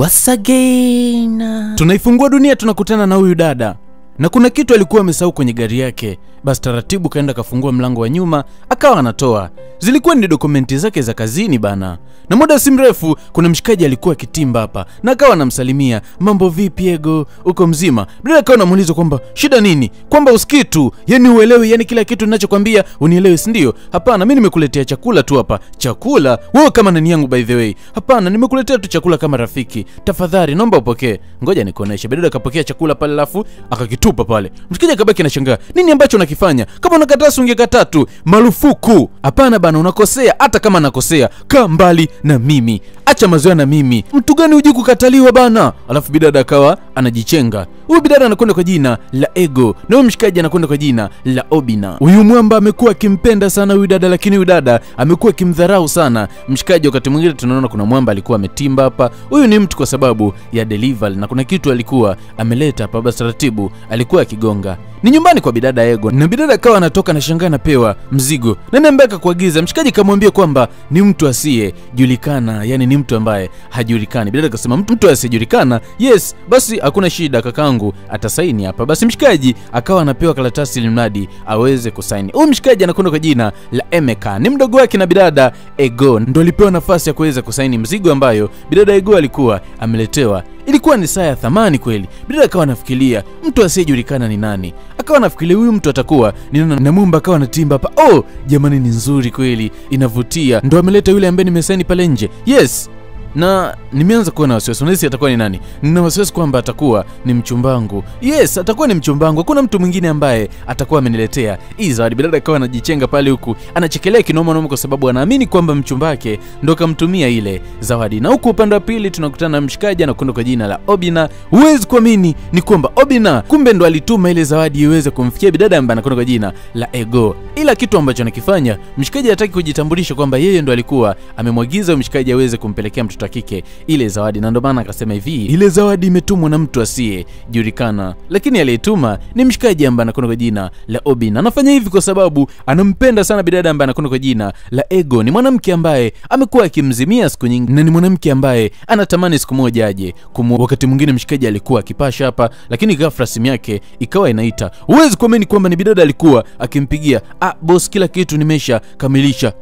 Once again. Tunaifungua dunia, tunakutana na huyu dada. Na kuna kitu alikuwa amesahau kwenye gari yake. Basi taratibu kaenda kafungua mlango wa nyuma, akawa anatoa. Zilikuwa ni dokumenti zake za kazini bana. Na muda si mrefu kuna mshikaji alikuwa kitimba hapa na akawa anamsalimia, "Mambo vipi Ego? Uko mzima?" Bila akawa anamuuliza kwamba shida nini? Kwamba usikii tu, yani uelewi, yani kila kitu ninachokwambia unielewi, si ndio? Hapana, mimi nimekuletea chakula tu hapa. Chakula? Wewe kama nani yangu by the way? Hapana, nimekuletea tu chakula kama rafiki. Tafadhali naomba upokee. Ngoja nikuoneshe. Bila akapokea chakula pale alafu akakitupa pale. Mshikaji akabaki anashangaa. Nini ambacho unakifanya? Kama unakataa ungekataa tu. Marufuku. Hapana bana, unakosea. Hata kama nakosea, kaa mbali na mimi. Acha mazoea na mimi. Mtu gani hujui kukataliwa bana? Alafu bidada akawa anajichenga. Huyu bidada anakwenda kwa jina la Ego na huyu mshikaji anakwenda kwa jina la Obina. Huyu mwamba amekuwa akimpenda sana huyu dada, lakini huyu dada amekuwa akimdharau sana mshikaji. Wakati mwingine tunaona kuna mwamba alikuwa ametimba hapa. Huyu ni mtu kwa sababu ya delivery na kuna kitu alikuwa ameleta hapa. Basi taratibu alikuwa akigonga. Ni nyumbani kwa bidada Ego. Na bidada akawa anatoka na shangaa napewa mzigo. Nani ambaye akakuagiza? Mshikaji kamwambia kwamba ni mtu asiyejulikana, yani ni mtu ambaye hajulikani. Bidada akasema mtu asiyejulikana? Yes, basi hakuna shida kakangu, atasaini hapa. Basi mshikaji akawa anapewa karatasi ili mradi aweze kusaini. Huyu mshikaji anakwenda kwa jina la Emeka. Ni mdogo wake na bidada Ego. Ndio alipewa nafasi ya kuweza kusaini mzigo ambayo bidada Ego alikuwa ameletewa. Ilikuwa ni saa ya thamani kweli. Bidada akawa anafikiria mtu asiyejulikana ni nani. Akawa anafikiria huyu mtu atakuwa ni nani, na Mumba akawa anatimba hapa. Oh, jamani ni nzuri kweli, inavutia. Ndio ameleta yule ambaye nimesaini pale nje. Yes. Na nimeanza kuwa na wasiwasi. Unahisi atakuwa ni nani? Nina wasiwasi kwamba atakuwa ni mchumbangu. Yes, atakuwa ni mchumbangu. Hakuna mtu mwingine ambaye atakuwa ameniletea hii zawadi. Bidada akawa anajichenga pale huku anachekelea kinoma noma kwa sababu anaamini kwamba mchumbake ndo kamtumia ile zawadi. Na huku upande wa pili tunakutana na mshikaji anakwenda kwa jina la Obina. Huwezi kuamini ni kwamba Obina kumbe ndo alituma ile zawadi iweze kumfikia bidada ambaye anakwenda kwa jina la Ego. Ila kitu ambacho anakifanya, mshikaji hataki kujitambulisha kwamba yeye ndo alikuwa amemwagiza mshikaji aweze kumpelekea mtoto kike ile zawadi. Na ndo maana akasema hivi, ile zawadi imetumwa na mtu asiyejulikana, lakini aliyetuma ni mshikaji ambaye anakwenda kwa jina la Obina. Anafanya hivi kwa sababu anampenda sana bidada ambaye anakwenda kwa jina la Ego. Ni mwanamke ambaye amekuwa akimzimia siku nyingi na ni mwanamke ambaye anatamani siku moja aje wakati mwingine mshikaji alikuwa akipasha hapa, lakini ghafla simu yake ikawa inaita. Huwezi kuamini kwamba ni bidada alikuwa akimpigia. Boss, kila kitu nimesha kamilisha.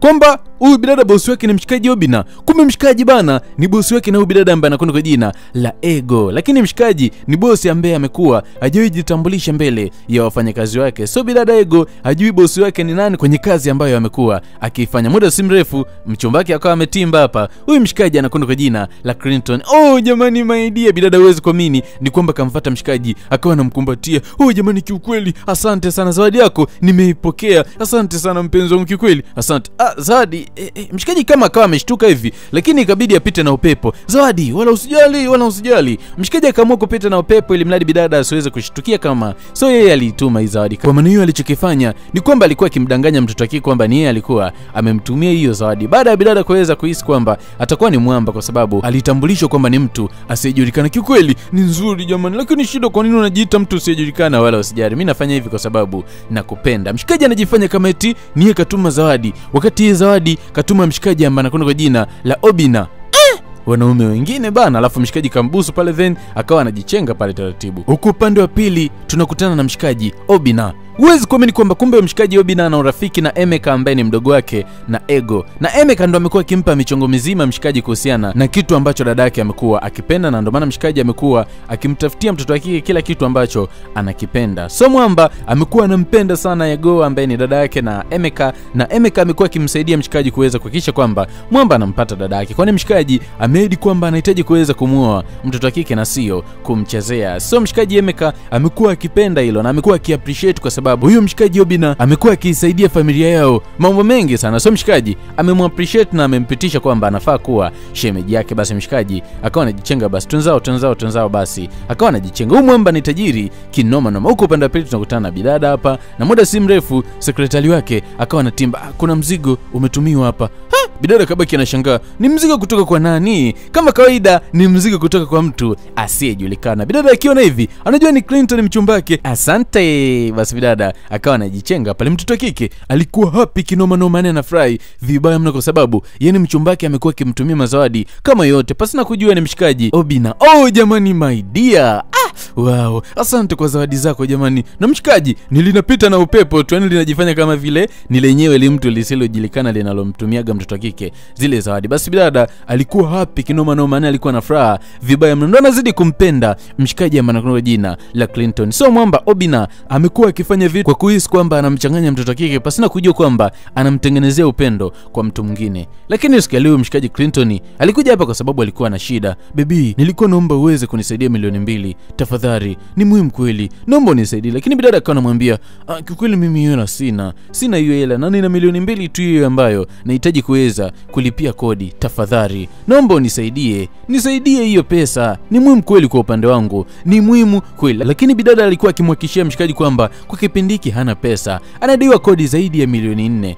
Kwamba huyu bidada bosi wake ni mshikaji Obina. Kumbe mshikaji bana ni bosi wake na huyu bidada ambaye anakwenda kwa jina la Ego. Lakini mshikaji ni bosi ambaye amekuwa hajui jitambulisha mbele ya wafanyakazi wake. So bidada Ego hajui bosi wake ni nani kwenye kazi ambayo amekuwa akifanya. Muda si mrefu mchumba wake akawa ametimba hapa. Huyu mshikaji anakwenda kwa jina la Clinton. Oh jamani my dear, bidada huwezi kuamini ni kwamba kamfuata mshikaji akawa anamkumbatia. Oh jamani kiukweli asante sana, zawadi yako nimeipokea. Asante sana mpenzi wangu kiukweli. Asante. Zawadi mshikaji kama akawa ameshtuka hivi, lakini ikabidi apite na upepo. Zawadi, wala usijali. Mshikaji akaamua kupita na upepo ili mradi bidada asiweze kushtukia kama so yeye alituma hii zawadi. Kwa maana hiyo alichokifanya ni kwamba alikuwa akimdanganya mtoto wake kwamba ni yeye alikuwa amemtumia hiyo zawadi. Baada ya bidada kuweza kuhisi kwamba atakuwa ni mwamba kwa sababu alitambulishwa kwamba ni mtu asiyejulikana. Kiukweli ni nzuri jamani, lakini shida kwa nini unajiita mtu asiyejulikana? Wala usijali, mimi nafanya hivi kwa sababu nakupenda. Mshikaji anajifanya kama eti ni yeye katuma zawadi, wakati hii zawadi katuma mshikaji ambaye anakwenda kwa jina la Obina. Wanaume wengine bana. Alafu mshikaji kambusu pale, then akawa anajichenga pale taratibu. Huku upande wa pili tunakutana na mshikaji Obina. Huwezi kuamini kwamba kumbe mshikaji Obina ana urafiki na Emeka ambaye ni mdogo wake na Ego. Na Emeka ndo amekuwa akimpa michongo mizima mshikaji kuhusiana na kitu ambacho dada yake amekuwa akipenda, na ndo maana mshikaji amekuwa akimtafutia mtoto wake kila kitu ambacho anakipenda. So mwamba amekuwa anampenda sana Ego ambaye ni dada yake na Emeka amekuwa akimsaidia mshikaji kuweza kuhakikisha kwamba mwamba anampata dada yake, kwani mshikaji ameahidi kwamba anahitaji kuweza kumuoa mtoto wake na sio kumchezea. So mshikaji Emeka amekuwa akipenda hilo na amekuwa akiappreciate kwa sababu huyo mshikaji Obina amekuwa akisaidia familia yao mambo mengi sana. So mshikaji amemappreciate na amempitisha kwamba anafaa kuwa shemeji yake. Basi mshikaji akawa anajichenga, basi tunzao basi akawa anajichenga. Huyu mwamba ni tajiri kinoma noma. Huko upande wa pili tunakutana na bidada hapa, na muda si mrefu sekretari wake akawa anatimba, kuna mzigo umetumiwa hapa. Bidada kabaki anashangaa, ni mzigo kutoka kwa nani? Kama kawaida ni mzigo kutoka kwa mtu asiyejulikana. Bidada akiona hivi anajua ni Clinton mchumba wake. Asante. Basi bidada akawa anajichenga pale. Mtoto wa kike alikuwa happy kinoma noma, na anafurahi vibaya mno kwa sababu yeye mchumba wake amekuwa akimtumia mazawadi kama yote pasina kujua ni mshikaji Obina. Oh jamani, my dear. Wow, asante kwa zawadi zako jamani. Na mshikaji nilinapita na upepo tu, linajifanya kama vile ni lenyewe li mtu lisilojulikana linalomtumiaga mtoto wa kike zile zawadi. Basi bidada alikuwa happy kinoma noma, na alikuwa na furaha vibaya mno, anazidi kumpenda mshikaji ambaye anakuwa jina la Clinton. So mwamba Obina amekuwa akifanya vitu kwa kuhisi kwamba anamchanganya mtoto wa kike pasina kujua kwamba anamtengenezea upendo kwa mtu mwingine. Lakini siku leo mshikaji Clinton alikuja hapa kwa sababu alikuwa na shida. Baby, nilikuwa naomba uweze kunisaidia milioni 2 tafadhali, ni muhimu kweli, naomba unisaidie. Lakini bidada akawa anamwambia, kikweli mimi hela sina hiyo hela, na nina milioni 2 tu hiyo ambayo nahitaji kuweza kulipia kodi. Tafadhali naomba unisaidie, nisaidie hiyo pesa, ni muhimu kweli kwa upande wangu, ni muhimu kweli. Lakini bidada alikuwa akimhakikishia mshikaji kwamba kwa kipindi hiki hana pesa, anadaiwa kodi zaidi ya milioni 4.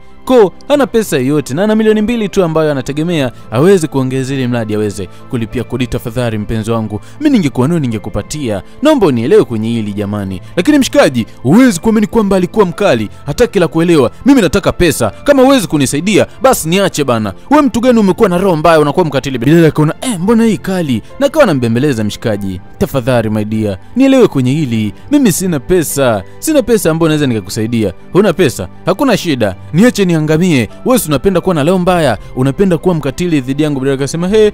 Hana pesa yoyote na ana milioni 2 tu ambayo anategemea aweze kuongeza ile mradi aweze kulipia kodi. Tafadhali mpenzi wangu, mimi ningekuwa nao ningekupatia, naomba unielewe kwenye hili jamani. Lakini mshikaji huwezi kuamini kwamba alikuwa mkali, hataki la kuelewa. Mimi nataka pesa, kama huwezi kunisaidia basi niache bana. Wewe mtu gani umekuwa na roho mbaya, unakuwa mkatili? Bila akaona mbona hii kali, na kawa anambembeleza mshikaji, tafadhali my dear, nielewe kwenye hili, mimi sina pesa ambayo naweza nikakusaidia. Huna pesa, hakuna shida, niache niangamie. Wewe unapenda kuwa na leo mbaya, unapenda kuwa mkatili dhidi yangu. Bila akasema he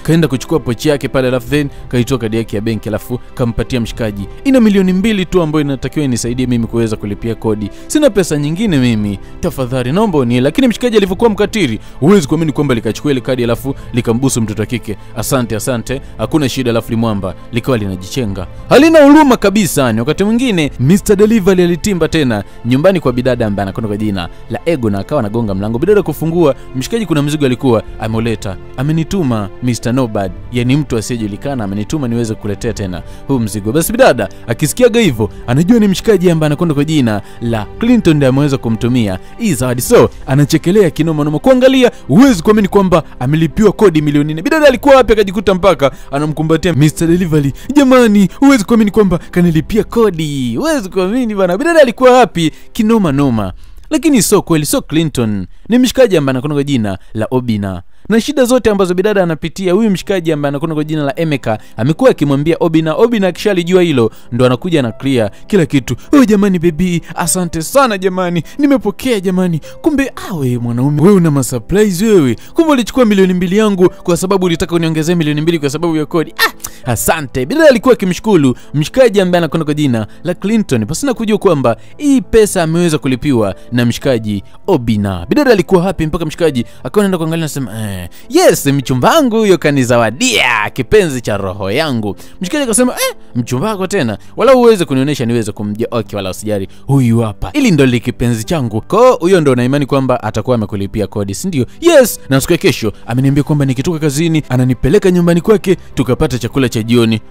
kaenda kuchukua pochi yake pale, alafu then kaitoa kadi yake ya benki, alafu kampatia mshikaji. Ina milioni 2 tu ambayo inatakiwa inisaidie mimi kuweza kulipia kodi, sina pesa nyingine mimi, tafadhali naomba unielewe. Lakini mshikaji alivyokuwa mkatili, huwezi kuamini kwamba likachukua ile kadi alafu likambusu mtoto wa kike. Asante, hakuna shida. Alafu limwamba likawa linajichenga, halina huruma kabisa. Ni wakati mwingine Mr. Delivery alitimba tena nyumbani kwa bidada ambaye anakwenda kwa jina la Ego, na akawa anagonga mlango. Bidada kufungua, mshikaji kuna mzigo alikuwa ameoleta, amenituma Mr. Nobad, yani mtu asiyejulikana, amenituma niweze kukuletea tena huu mzigo. Basi bidada akisikiaga hivyo anajua ni mshikaji ambaye anakwenda kwa jina la Clinton ndiye ameweza kumtumia hii zawadi. So anachekelea kinoma noma, kuangalia huwezi kuamini kwamba amelipiwa kodi milioni 4. Bidada alikuwa wapi akajikuta mpaka anamkumbatia Mr. Delivery. Jamani, huwezi kuamini kwamba kanilipia kodi, huwezi kuamini bana. Bidada alikuwa wapi kinoma noma. Lakini so kweli, so Clinton ni mshikaji ambaye anakwenda kwa jina la Obina, na shida zote ambazo bidada anapitia huyu mshikaji ambaye anakwenda kwa jina la Emeka amekuwa akimwambia Obina akishalijua hilo ndo anakuja na clear kila kitu. Jamani baby, asante sana jamani, nimepokea jamani. Kumbe wewe mwanaume, wewe una surprise wewe. Kumbe ulichukua milioni 2 yangu kwa sababu ulitaka uniongezee milioni 2 kwa sababu ya kodi. Asante. Bidada alikuwa akimshukuru mshikaji ambaye anakwenda kwa jina la Clinton pasina kujua kwamba hii pesa ameweza kulipiwa na mshikaji Obina. Bidada alikuwa happy mpaka mshikaji akawa anaenda kuangalia na sema yes, mchumba wangu huyo kanizawadia kipenzi cha roho yangu. Mshikaji akasema mchumba wako tena, wala uweze kunionyesha niweze kumjia. Okay, wala usijari, huyu hapa, ili ndo likipenzi changu. Huyo ndo na imani kwamba atakuwa amekulipia kodi, si ndio? Yes. Na siku ya kesho ameniambia kwamba nikitoka kazini ananipeleka nyumbani kwake tukapata chakula cha jioni.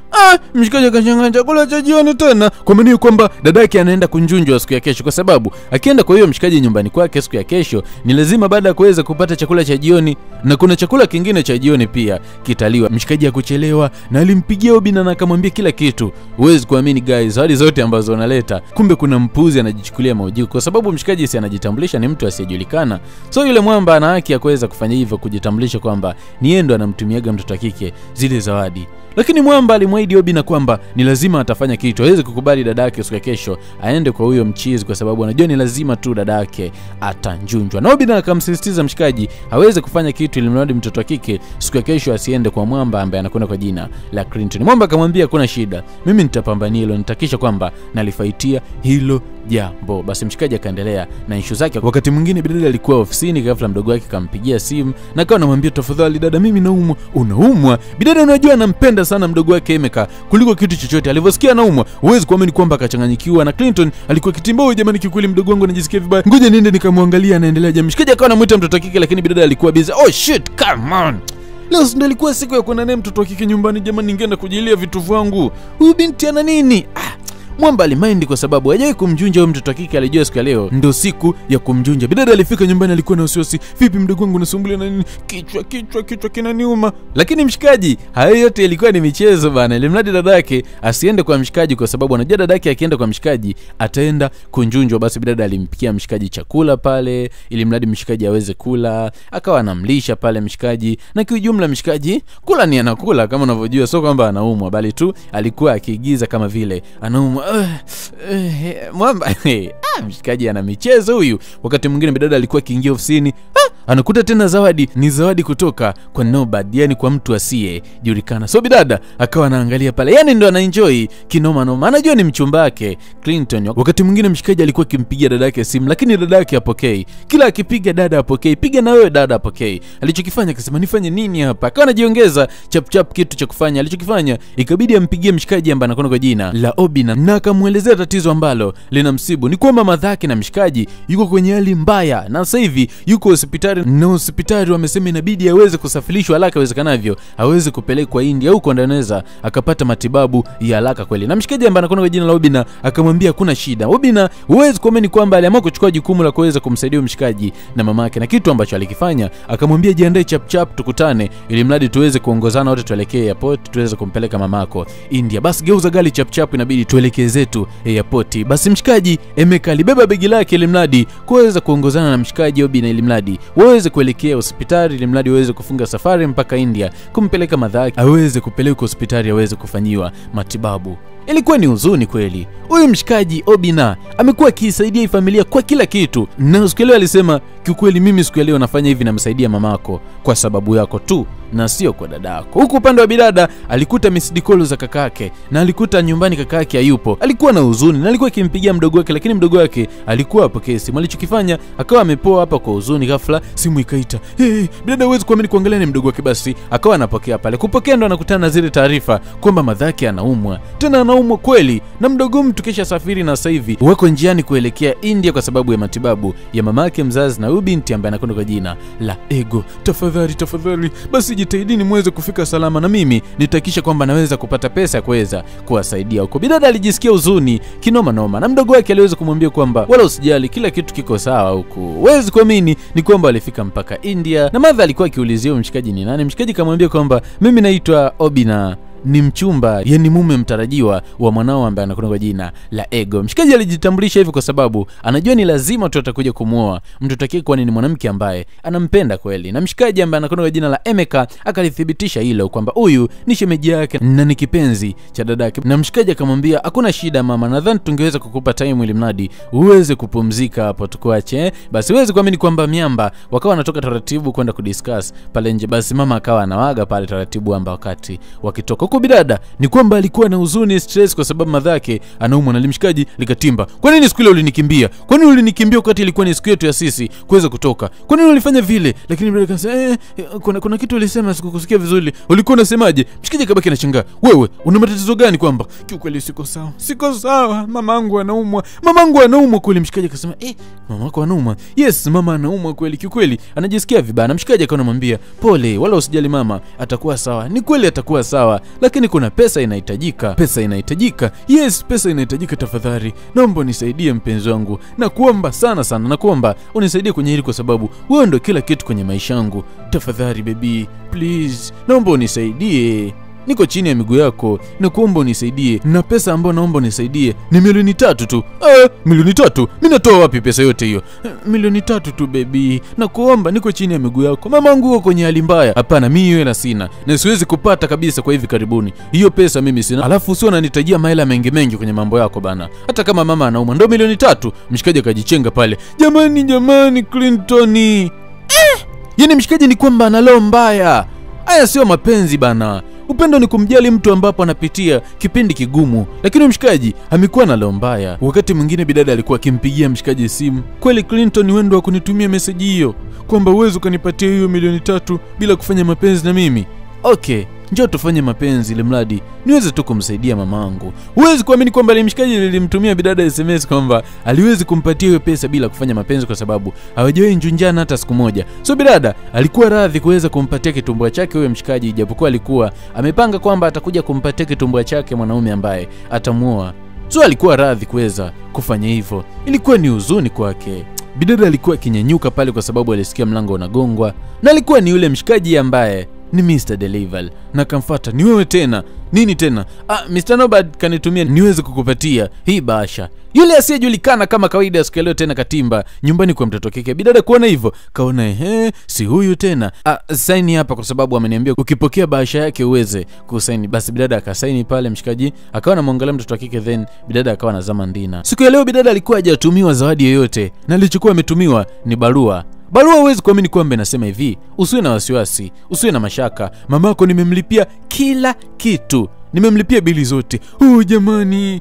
Mshikaji akashanga chakula cha jioni tena, kwa maana kwamba dadake anaenda kunjunjwa siku ya kesho, kwa sababu akienda kwa hiyo mshikaji nyumbani kwake siku ya kesho ni lazima baada ya kuweza kupata chakula cha jioni, na kuna chakula kingine cha jioni pia kitaliwa. Mshikaji akuchelewa na alimpigia Obina na akamwambia kila kitu. Huwezi kuamini guys, hadi zote ambazo analeta, kumbe kuna mpuzi anajichukulia maujiku, kwa sababu mshikaji si anajitambulisha ni mtu asiyejulikana. So yule mwamba ana haki ya kuweza kufanya hivyo, kujitambulisha kwamba ni yeye ndo anamtumiaga mtoto wa kike zile zawadi. Lakini mwamba alimwahidi Obina kwamba ni lazima atafanya kitu, hawezi kukubali dadake siku ya kesho aende kwa huyo mchizi, kwa sababu anajua ni lazima tu dadake atanjunjwa. Na Obina akamsisitiza mshikaji hawezi kufanya kitu ili mradi mtoto wa kike siku ya kesho asiende kwa mwamba ambaye anakwenda kwa jina la Clinton. Mwamba akamwambia kuna shida, mimi nitapambania hilo, nitakisha kwamba nalifaitia hilo jambo. Basi mshikaji akaendelea na issue zake. Wakati mwingine bidada alikuwa ofisini, ghafla mdogo wake kampigia simu na akawa anamwambia tafadhali dada, mimi naumwa. Unaumwa? Bidada unajua anampenda sana mdogo wake Emeka kuliko kitu chochote. Alivyosikia anaumwa, huwezi kuamini kwamba akachanganyikiwa, na Clinton alikuwa kitimba, jamani kikweli mdogo wangu anajisikia vibaya, ngoja niende nikamwangalia anaendelea je. Mshikaji akawa anamuita mtoto kike, lakini bidada alikuwa busy. Shit, come on. Leo ndio ilikuwa siku ya kwenda naye mtoto kike nyumbani jamani, ningeenda kujilia vitu vyangu. Huyu binti ana nini? Mwamba alimaindi kwa sababu hajawahi kumjunja huyo mtoto kike. Alijua siku ya leo ndio siku ya kumjunja. Bidada alifika nyumbani alikuwa na wasiwasi, vipi mdogo wangu unasumbuliwa na nini? Kichwa kinaniuma. Lakini mshikaji, hayo yote ilikuwa ni michezo bana. Ilimradi dadake asiende kwa mshikaji kwa sababu anajua dadake akienda kwa mshikaji ataenda kunjunjwa. Basi bidada alimpikia mshikaji chakula pale ilimradi mshikaji aweze kula, akawa anamlisha pale mshikaji, na kiujumla mshikaji kula ni anakula kama unavyojua, sio kwamba anaumwa, bali tu alikuwa akiigiza kama vile anaumwa. Mwamba mshikaji ana michezo huyu. Wakati mwingine bidada alikuwa akiingia ofisini, anakuta tena zawadi, ni zawadi kutoka kwa nobody, yani kwa mtu asiye julikana. So bidada akawa anaangalia pale, yani ndo anaenjoy kinoma noma, anajua ni mchumba wake Clinton. Wakati mwingine mshikaji alikuwa akimpigia dada yake simu, lakini dada yake hapokei. Kila akipiga dada hapokei, piga na wewe dada hapokei. Alichokifanya akasema nifanye nini hapa? Akawa anajiongeza chap kitu cha kufanya. Alichokifanya ikabidi ampigie mshikaji ambaye anakwenda kwa jina la Obina, na akamuelezea tatizo ambalo linamsibu. Ni kwamba madhake na mshikaji yuko kwenye hali mbaya na sasa hivi yuko hospitali, na hospitali wamesema inabidi aweze kusafirishwa haraka iwezekanavyo, aweze kupelekwa India huko ndio anaweza akapata matibabu ya haraka kweli. Na mshikaji ambaye anakwenda kwa jina la Obina akamwambia kuna shida. Obina huwezi kuamini kwamba aliamua kuchukua jukumu la kuweza kumsaidia mshikaji na mamake, na kitu ambacho alikifanya akamwambia jiandae chap tukutane ili mradi tuweze kuongozana wote tuelekee airport tuweze kumpeleka mamako India. Basi geuza gari chap inabidi tuelekee zetu airport. Basi mshikaji Emeka alibeba begi lake ili mradi kuweza kuongozana na mshikaji Obina ili mradi waweze kuelekea hospitali ili mradi waweze kufunga safari mpaka India kumpeleka madhaki aweze kupelekwa hospitali aweze kufanyiwa matibabu. Ilikuwa ni huzuni kweli. Huyu mshikaji Obina amekuwa akisaidia familia kwa kila kitu, na siku leo alisema kiukweli mimi siku leo nafanya hivi namsaidia mamako kwa sababu yako tu na sio kwa dadako. Huko upande wa bidada alikuta misidikolo za kakake na alikuta nyumbani kakake hayupo. Alikuwa na huzuni na alikuwa akimpigia mdogo wake, lakini mdogo wake alikuwa apokee simu. Alichokifanya akawa amepoa hapa kwa huzuni, ghafla simu ikaita. Bidada huwezi kuamini kuangalia ni mdogo wake. Basi akawa anapokea pale. Kupokea ndo anakutana na zile taarifa kwamba madhake anaumwa. Tena anaumwa kweli, na mdogo mtu kesha safiri na sasa hivi wako njiani kuelekea India kwa sababu ya matibabu ya mamake mzazi na huyu binti ambaye anakwenda kwa jina la Ego. Tafadhali basi jitahidini muweze kufika salama, na mimi nitahakikisha kwamba naweza kupata pesa ya kuweza kuwasaidia huko. Bidada alijisikia huzuni kinoma noma, na mdogo wake aliweza kumwambia kwamba wala usijali, kila kitu kiko sawa huko. Huwezi kuamini ni kwamba alifika mpaka India, na madha alikuwa akiulizia mshikaji ni nani. Mshikaji kamwambia kwamba mimi naitwa Obina, ni mchumba, yani mume mtarajiwa wa mwanao ambaye anakwenda kwa jina la Ego. Mshikaji alijitambulisha hivi kwa sababu anajua ni lazima tu atakuja kumuoa mtoto wake, kwani ni mwanamke ambaye anampenda kweli. Na mshikaji ambaye anakwenda kwa jina la Emeka akalithibitisha hilo kwamba huyu ni shemeji yake na ni kipenzi cha dadake. Na mshikaji akamwambia hakuna shida mama, nadhani tungeweza kukupa time ili mradi uweze kupumzika hapo tukuache. Basi uweze kuamini kwamba miamba wakawa wanatoka taratibu kwenda kudiscuss pale nje. Basi mama akawa anawaga pale taratibu amba wakati wakitoka huko bidada ni kwamba alikuwa na huzuni, stress kwa sababu madhake anaumwa. Na limshikaji likatimba, kwa nini siku ile ulinikimbia? Kwa nini ulinikimbia wakati ilikuwa ni siku yetu ya sisi kuweza kutoka? Kwa nini ulifanya vile? Lakini bidada akasema kuna kitu ulisema sikukusikia vizuri. Ulikuwa unasemaje? Mshikaji kabaki anashangaa, wewe una matatizo gani? Kwamba kiukweli siko sawa, mamangu anaumwa kweli. Mshikaji akasema mamako anaumwa? Yes, mama anaumwa kweli, kiukweli anajisikia vibaya. Na mshikaji akawa anamwambia pole, wala usijali mama, atakuwa sawa. Ni kweli atakuwa sawa, lakini kuna pesa inahitajika. Yes, pesa inahitajika. Tafadhali naomba unisaidie mpenzi wangu, na kuomba sana na kuomba unisaidie kwenye hili kwa sababu wewe ndio kila kitu kwenye maisha yangu. Tafadhali baby, please, naomba unisaidie. Niko chini ya miguu yako na kuomba unisaidie, na pesa ambayo naomba unisaidie ni 3 milioni tu. 3 milioni? Mimi natoa wapi pesa yote hiyo? 3 milioni tu baby, na kuomba, niko chini ya miguu yako. Mamangu yuko kwenye hali mbaya. Hapana, mimi hela sina na siwezi kupata kabisa kwa hivi karibuni. Hiyo pesa mimi sina. Alafu sio unanitajia mahela mengi kwenye mambo yako bana. Hata kama mama anaumwa ndo 3 milioni. Mshikaji akajichenga pale. Jamani Clinton. Yaani mshikaji ni kwamba ana roho mbaya. Haya sio mapenzi bana. Upendo ni kumjali mtu ambapo anapitia kipindi kigumu, lakini mshikaji amekuwa na roho mbaya. Wakati mwingine bidada alikuwa akimpigia mshikaji simu, kweli Clinton wewe ndo kunitumia message hiyo kwamba uwezo kanipatia hiyo 3 milioni bila kufanya mapenzi na mimi? Okay, njoo tufanye mapenzi ili mradi niweze tu kumsaidia mamangu. Huwezi kuamini kwamba mshikaji nilimtumia bidada SMS kwamba aliwezi kumpatia hiyo pesa bila kufanya mapenzi kwa sababu hawajawahi njunjana hata siku moja. So bidada alikuwa radhi kuweza kumpatia kitumbua chake huyo mshikaji, japokuwa alikuwa amepanga kwamba atakuja kumpatia kitumbua chake mwanaume ambaye atamuoa So alikuwa radhi kuweza kufanya hivyo. Ilikuwa ni huzuni kwake. Bidada alikuwa akinyanyuka pale kwa sababu alisikia mlango unagongwa, na alikuwa ni yule mshikaji ambaye ni Mr. Delivery, na akamfuata. Ni wewe tena? Nini tena? Mr. Nobad kanitumia niweze kukupatia hii bahasha. Yule asiyejulikana kama kawaida siku leo tena katimba nyumbani kwa mtoto kike. Bidada kuona hivyo kaona si huyu tena. Saini hapa kwa sababu ameniambia ukipokea bahasha yake uweze kusaini. Basi bidada akasaini pale, mshikaji akawa anamwangalia mtoto kike, then bidada akawa anazama ndina. Siku ya leo bidada alikuwa hajatumiwa zawadi yoyote, na alichokuwa ametumiwa ni barua. Huwezi kuamini kwamba inasema hivi: usiwe na wasiwasi, usiwe na mashaka, mamako nimemlipia kila kitu, nimemlipia bili zote. Jamani.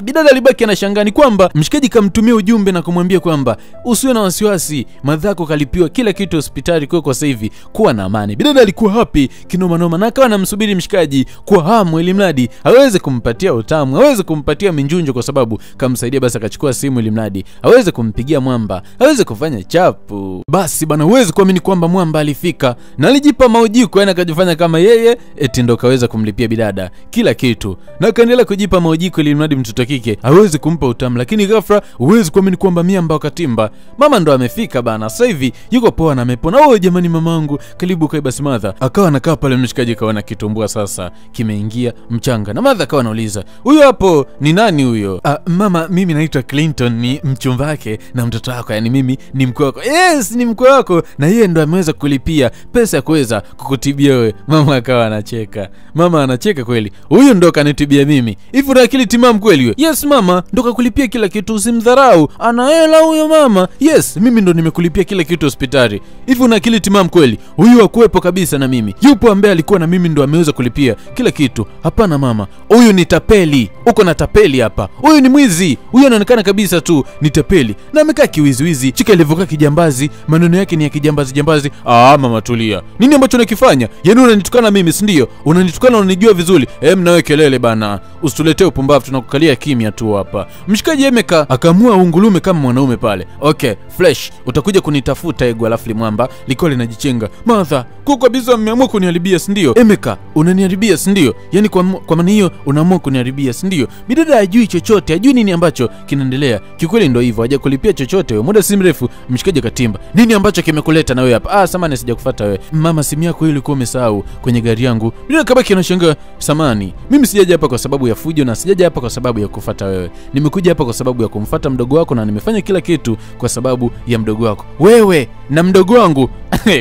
Bidada alibaki anashangaa ni kwamba mshikaji kamtumia ujumbe na kumwambia kwamba usiwe na wasiwasi, madhako kalipiwa kila kitu hospitali kwa sasa hivi, kuwa na amani. Bidada alikuwa happy kinoma noma, na akawa anamsubiri mshikaji kwa hamu ili mradi aweze kumpatia utamu, aweze kumpatia minjunjo, kwa sababu kamsaidia. Basi akachukua simu ili mradi aweze kumpigia mwamba, aweze kufanya chapu. Basi bana, huwezi kuamini kwamba mwamba alifika na alijipa maujiko, yani akajifanya kama yeye eti ndo kaweza kumlipia bidada kila kitu, na akaendelea kujipa maujiko ili mradi mtoto kike aweze kumpa utamu. Lakini ghafla huwezi kuamini kwamba miamba wakatimba mama ndo amefika bana. Sasa hivi yuko poa na amepona. Jamani mamangu, karibu kai. Basi Madha akawa anakaa pale, mshikaji kaona kitumbua sasa kimeingia mchanga, na Madha akawa anauliza huyo hapo ni nani huyo? Mama, mimi naitwa Clinton, ni mchumba wake na mtoto wako, yani mimi ni mkwe wako. Yes, ni mkwe wako, na yeye ndo ameweza kulipia pesa ya kuweza kukutibia wewe. Mama akawa anacheka. Mama anacheka kweli, huyu ndo kanitibia mimi. Hivi una akili timamu kweli wewe? Yes mama, ndo kakulipia kila kitu, usimdharau, ana hela huyo mama. Yes, mimi ndo nimekulipia kila kitu hospitali. Hivi una akili timamu kweli? Huyu hakuepo kabisa na mimi, yupo ambaye alikuwa na mimi ndo ameweza kulipia kila kitu. Hapana mama, huyu ni tapeli. Uko na tapeli hapa, huyu ni mwizi. Huyu anaonekana kabisa tu ni tapeli, na amekaa kiwiziwizi. Chika alivyokaa kijambazi, maneno yake ni ya kijambazi. Mama tulia, nini ambacho unakifanya? Yaani unanitukana mimi, si ndio? Unanitukana, unanijua vizuri. Mnawe kelele bana, usituletee upumbavu, tunakukalia kimya tu hapa. Mshikaji Emeka akaamua ungulume kama mwanaume pale. Okay, Flash, utakuja kunitafuta ego. Alafu Limwamba liko linajichenga. Martha, kwa kabisa mmeamua kuniharibia, si ndio? Emeka, unaniharibia, si ndio? Yaani kwa maana hiyo unaamua kuniharibia, si ndio? Bidada hajui chochote, hajui nini ambacho kinaendelea. Kikweli ndio hivyo, hajakulipia chochote wewe. Muda si mrefu mshikaji katimba. Nini ambacho kimekuleta na wewe hapa? Samani, sijakufuata wewe. Mama, simu yako ile ilikuwa umesahau kwenye gari yangu. Bidada kabaki anashangaa. Samani, mimi sijaja hapa kwa sababu ya fujo, na sijaja hapa kwa sababu ya kufuata wewe. Nimekuja hapa kwa sababu ya kumfuata mdogo wako, na nimefanya kila kitu kwa sababu ya mdogo wako. Wewe na mdogo wangu.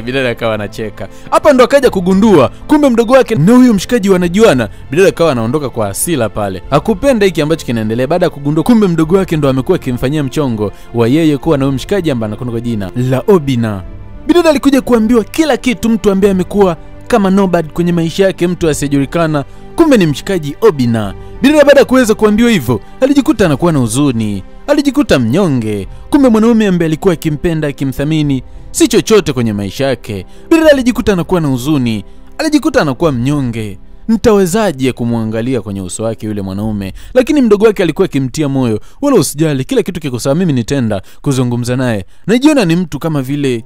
Bidada akawa anacheka. Hapa ndo akaja kugundua kumbe mdogo wake na huyo mshikaji wanajuana. Bidada akawa anaondoka kwa hasira pale. Hakupenda hiki ambacho kinaendelea, baada ya kugundua kumbe mdogo wake ndo amekuwa akimfanyia mchongo wa yeye kuwa na huyo mshikaji ambaye anakwenda kwa jina la Obina. Bidada alikuja kuambiwa kila kitu, mtu ambaye amekuwa kama Nobad kwenye maisha yake, mtu asiyejulikana, kumbe ni mshikaji Obina. Bidada baada ya kuweza kuambiwa hivyo, alijikuta anakuwa na huzuni, alijikuta mnyonge. Kumbe mwanaume ambaye alikuwa akimpenda, akimthamini, si chochote kwenye maisha yake. Bidada alijikuta anakuwa na huzuni, alijikuta anakuwa mnyonge. Nitawezaje kumwangalia kwenye uso wake yule mwanaume? Lakini mdogo wake alikuwa akimtia moyo, wala usijali, kila kitu kiko sawa, mimi nitenda kuzungumza naye. Najiona ni mtu kama vile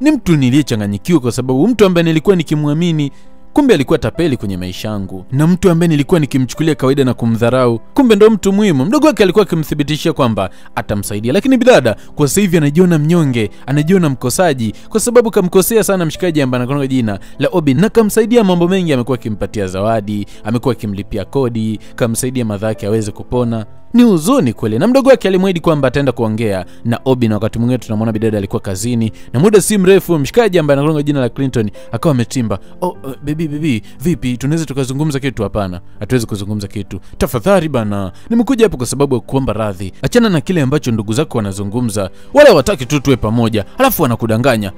ni mtu niliyechanganyikiwa, kwa sababu mtu ambaye nilikuwa nikimwamini kumbe alikuwa tapeli kwenye maisha yangu, na mtu ambaye nilikuwa nikimchukulia kawaida na kumdharau kumbe ndo mtu muhimu. Mdogo wake alikuwa akimthibitishia kwamba atamsaidia, lakini bidada kwa sasa hivi anajiona mnyonge, anajiona mkosaji, kwa sababu kamkosea sana mshikaji ambaye anakuwa jina la Obin, na kamsaidia mambo mengi. Amekuwa akimpatia zawadi, amekuwa akimlipia kodi, kamsaidia madhaki aweze kupona. Ni huzuni kweli, na mdogo wake alimwahidi kwamba ataenda kuongea na Obin. Wakati mwingine tunamwona bidada alikuwa kazini, na muda si mrefu mshikaji ambaye anakuwa jina la Clinton akawa ametimba. Baby, vipi, tunaweza tukazungumza kitu? Hapana, hatuwezi kuzungumza kitu. Tafadhali bana, nimekuja hapo kwa sababu ya kuomba radhi. Achana na kile ambacho ndugu zako wanazungumza, wala wataki tu tuwe pamoja, alafu wanakudanganya.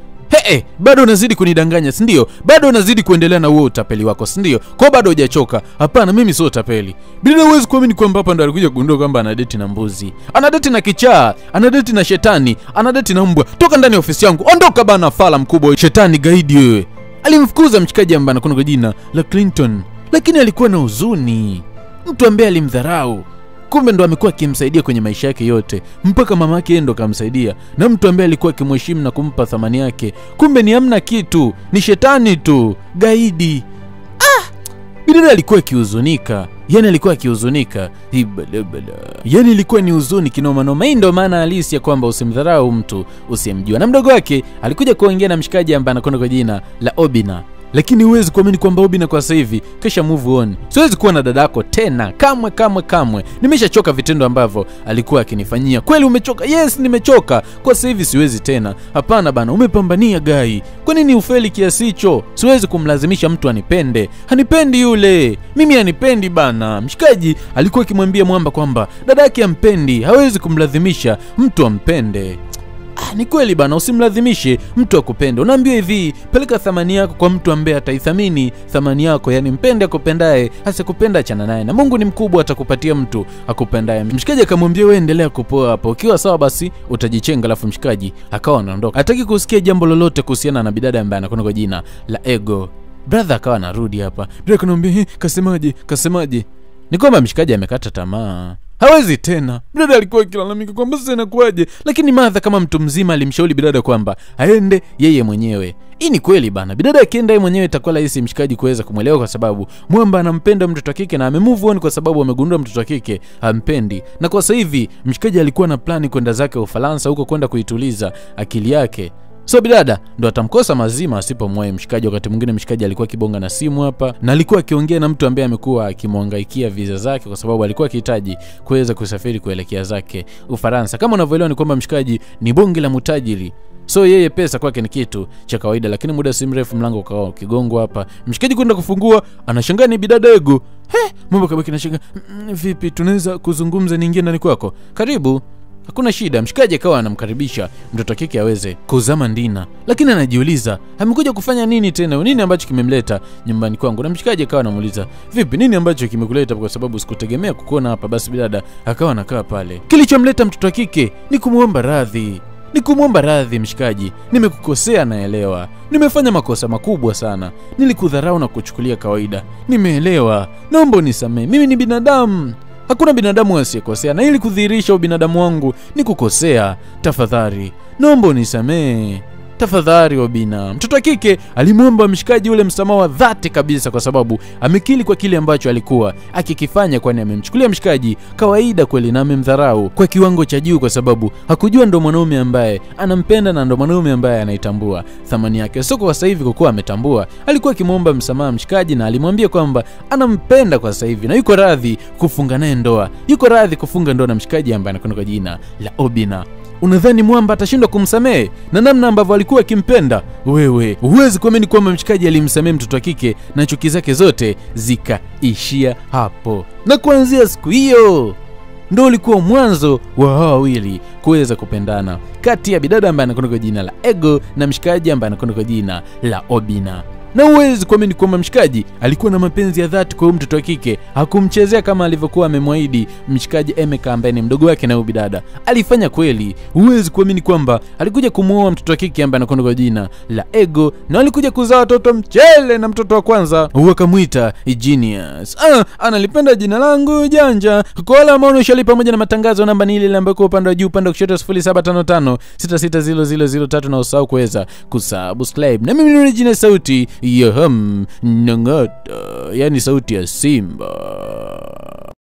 Bado unazidi kunidanganya, si ndio? Bado unazidi kuendelea na huo utapeli wako, si ndio? Kwa bado hujachoka? Hapana, mimi sio utapeli. Bila uwezi kuamini kwamba hapa ndo alikuja kugundua kwamba anadeti na mbuzi, anadeti na kichaa, anadeti na shetani, anadeti na mbwa. Toka ndani ya ofisi yangu, ondoka bana, fala mkubwa, shetani gaidi wewe. Alimfukuza mshikaji ambaye anakuwa kwa jina la Clinton, lakini alikuwa na huzuni. Mtu ambaye alimdharau kumbe ndo amekuwa akimsaidia kwenye maisha yake yote, mpaka mama yake ndo kamsaidia. Na mtu ambaye alikuwa akimheshimu na kumpa thamani yake kumbe ni hamna kitu, ni shetani tu, gaidi. Bidada alikuwa akihuzunika. Yani alikuwa akihuzunika. Yani ilikuwa ni huzuni kinoma noma. Hii ndio maana halisi ya kwamba usimdharau mtu usiyemjua. Na mdogo wake alikuja kuongea na mshikaji ambaye anakwenda kwa jina la Obina. Lakini huwezi kuamini kwamba Obina kwa sasa hivi kesha move on. Siwezi kuwa na dadako tena. Kamwe. Nimeshachoka vitendo ambavyo alikuwa akinifanyia. Kweli umechoka? Yes, nimechoka. Kwa sasa hivi siwezi tena. Hapana bana, umepambania gai. Kwa nini ufeli kiasi hicho? Siwezi kumlazimisha mtu anipende. Hanipendi yule. Mimi hanipendi bana. Mshikaji alikuwa akimwambia mwamba kwamba dadake ampendi. Hawezi kumlazimisha mtu ampende. Ni kweli bana, usimlazimishe mtu akupende. Unaambiwa hivi, peleka thamani yako kwa mtu ambaye ataithamini thamani yako. Yani mpende akupendaye, asikupenda achana naye. Na Mungu ni mkubwa, atakupatia mtu akupendaye. Mshikaji akamwambia wewe endelea kupoa hapo. Ukiwa sawa basi utajichenga. Alafu mshikaji akawa anaondoka. Hataki kusikia jambo lolote kuhusiana na bidada ambaye anakwenda kwa jina la Ego. Brother akawa anarudi hapa. Brother akamwambia, kasemaje? Ni kwamba mshikaji amekata tamaa. Hawezi tena. Bidada alikuwa akilalamika kwamba sasa inakuaje, lakini Martha kama mtu mzima alimshauri bidada kwamba aende yeye mwenyewe. Hii ni kweli bana. Bidada akienda yeye mwenyewe itakuwa rahisi mshikaji kuweza kumwelewa, kwa sababu mwamba anampenda mtoto wa kike na amemove on, kwa sababu amegundua mtoto wa kike hampendi. Na kwa sasa hivi mshikaji alikuwa na plani kwenda zake Ufaransa huko kwenda kuituliza akili yake. So bidada ndo atamkosa mazima asipomwahi mshikaji. Wakati mwingine mshikaji alikuwa kibonga na simu hapa na alikuwa akiongea na mtu ambaye amekuwa akimhangaikia visa zake, kwa sababu alikuwa akihitaji kuweza kusafiri kuelekea zake Ufaransa. Kama unavyoelewa ni kwamba mshikaji ni bonge la mutajiri. So yeye pesa kwake ni kitu cha kawaida, lakini muda si mrefu mlango ukao kigongwa hapa. Mshikaji kwenda kufungua, anashangaa ni bidada Ego. Mambo kabaki na shanga. Vipi, tunaweza kuzungumza, niingie ndani kwako? Karibu. Hakuna shida. Mshikaji akawa anamkaribisha mtoto kike aweze kuzama ndina, lakini anajiuliza amekuja kufanya nini tena? Nini ambacho kimemleta nyumbani kwangu? Na mshikaji akawa anamuuliza, vipi, nini ambacho kimekuleta? Kwa sababu sikutegemea kukuona hapa. Basi bidada akawa anakaa pale. Kilichomleta mtoto kike ni kumuomba radhi. Mshikaji, nimekukosea, naelewa. Nimefanya makosa makubwa sana. Nilikudharau na kuchukulia kawaida. Nimeelewa. Naomba unisamehe. Mimi ni binadamu. Hakuna binadamu asiyekosea, na ili kudhihirisha ubinadamu wangu ni kukosea. Tafadhali, naomba unisamehe. Tafadhali Obina. Mtoto kike alimuomba mshikaji ule msamaha wa dhati kabisa, kwa sababu amekili kwa kile ambacho alikuwa akikifanya, kwani amemchukulia mshikaji kawaida kweli na amemdharau kwa kiwango cha juu, kwa sababu hakujua ndo mwanaume ambaye anampenda na ndo mwanaume ambaye anaitambua thamani yake. So kwa sasa hivi kwa ametambua, alikuwa akimuomba msamaha mshikaji na alimwambia kwamba anampenda kwa sasa hivi na yuko radhi kufunga naye ndoa. Yuko radhi kufunga ndoa na mshikaji ambaye anakwenda kwa jina la Obina. Unadhani mwamba atashindwa kumsamehe na namna ambavyo alikuwa akimpenda? Wewe huwezi kuamini kwamba mshikaji alimsamehe mtoto wa kike na chuki zake zote zikaishia hapo. Na kuanzia siku hiyo ndio ulikuwa mwanzo wa hao wawili kuweza kupendana, kati ya bidada ambaye anakwenda kwa jina la Ego na mshikaji ambaye anakwenda kwa jina la Obina. Na uwezi kuamini kwamba mshikaji alikuwa na mapenzi ya dhati kwa mtoto wa kike. Hakumchezea kama alivyokuwa amemwaahidi mshikaji Emeka ambaye ni mdogo wake na bidada. Alifanya kweli. Uwezi kuamini kwamba alikuja kumuoa mtoto wa kike ambaye anakwenda kwa jina la Ego, na alikuja kuzaa watoto mchele, na mtoto wa kwanza wakamuita Genius. Analipenda jina langu janja. Kwa wale ambao unashali pamoja na matangazo, namba ni ile ambayo kwa upande wa juu, upande wa kushoto 0755660003, na usahau kuweza kusubscribe. Na mimi ni Genius sauti Nangata, yani sauti ya Simba.